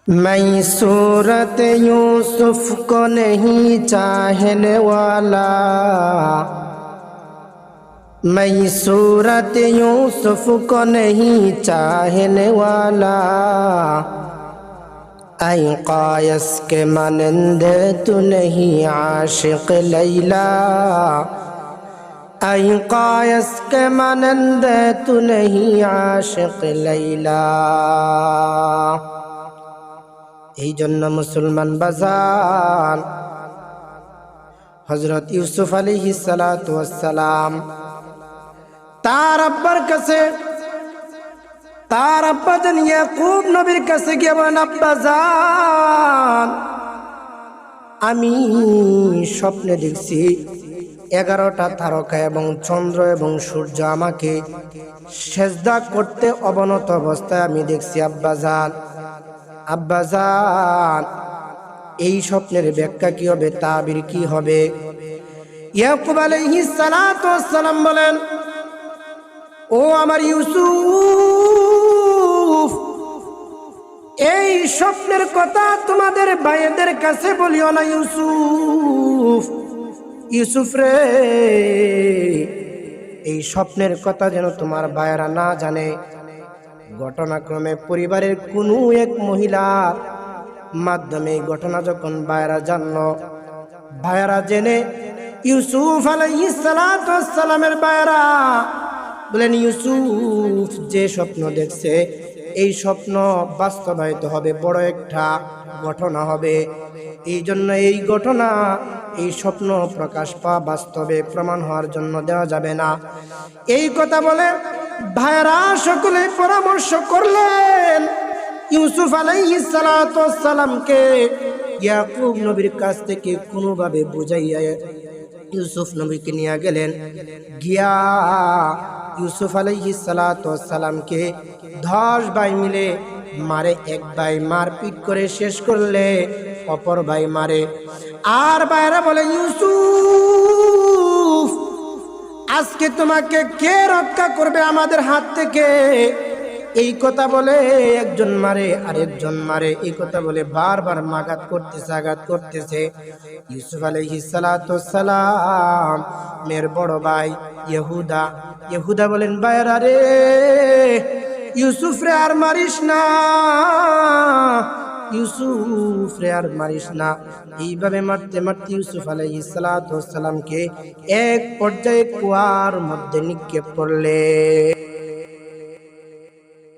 मैं सूरत यूसुफ को नहीं चाहने वाला, मैं सूरत यूसुफ को नहीं चाहने वाला। ऐ कायस के मानंद तू नहीं आशिक लैला, ऐ कायस के मानंद तू नहीं आशिक लैला। এই জন্য মুসলমান বাজান হযরত ইউসুফ আলাইহিস সালাতু ওয়াস সালাম তার আব্বার কাছে, তার আব্বা জান ইয়াকুব নবীর কাছে গিয়ে বলেন, আব্বা জান আমি স্বপ্নে দেখছি 11টা তারকা এবং চন্দ্র এবং সূর্য আমাকে সেজদা করতে অবনত অবস্থায় আমি দেখছি। আব্বাজান এই স্বপ্নের ব্যাখ্যা কি হবে, তাবির কি হবে? ইয়াকুব আলাইহিস সালাতু ওয়াস সালাম বলেন, ও আমার ইউসুফ, এই স্বপ্নের কথা তোমাদের ভাইদের কাছে বলিও না। ইউসুফ রে, এই স্বপ্নের কথা যেন তোমার ভাইয়েরা না জানে। ঘটনাক্রমে পরিবারের কোনো এক মহিলার মাধ্যমে ঘটনা যখন ভাইয়েরা জানলো, ভাইয়েরা জেনে ইউসুফ আলাইহিস সালাতু ওয়াস সালামের ভাইয়েরা বলেন, ইউসুফ যে স্বপ্ন দেখছে এই স্বপ্ন বাস্তবায়িত হবে, বড় একটা ঘটনা হবে। এই জন্য এই ঘটনা, এই স্বপ্ন প্রকাশ পাওয়া বাস্তবে প্রমাণ হওয়ার জন্য দেওয়া যাবে না। এই কথা বলে ভাইরা সকলে পরামর্শ করলেন ইউসুফ আলাইহিস সালাতু ওয়াস সালামকে ইয়াকুব নবীর কাছ থেকে কোনোভাবে বুঝাইয়া ইউসুফ নবীকে নিয়ে গেলেন। গিয়া ইউসুফ আলাইহিস সালাতু ওয়াস সালামকে 10 ভাই মিলে মারে। এক ভাই মারপিট করে শেষ করলে অপর ভাই মারে। আর ভাইরা বলে, ইউসুফ আজকে তোমাকে কে রক্ষা করবে আমাদের হাত থেকে? এই কথা বলে একজন মারে, আরেকজন মারে। এই কথা বলে বারবার আঘাত করতেছে। ইউসুফ আলাইহিস সালাতু ওয়াস সালাম মের বড় ভাই ইহুদা বলেন, ভাইরা রে, ইউসুফ রে আর মারিস না, ইউসুফ রে আর মারিস না। এইভাবে মারতে মারতে ইউসুফ আলাইহিস সালাতু ওয়াস সালামকে এক পর্যায়ে কুয়ার মধ্যে নিক্ষেপ করলে।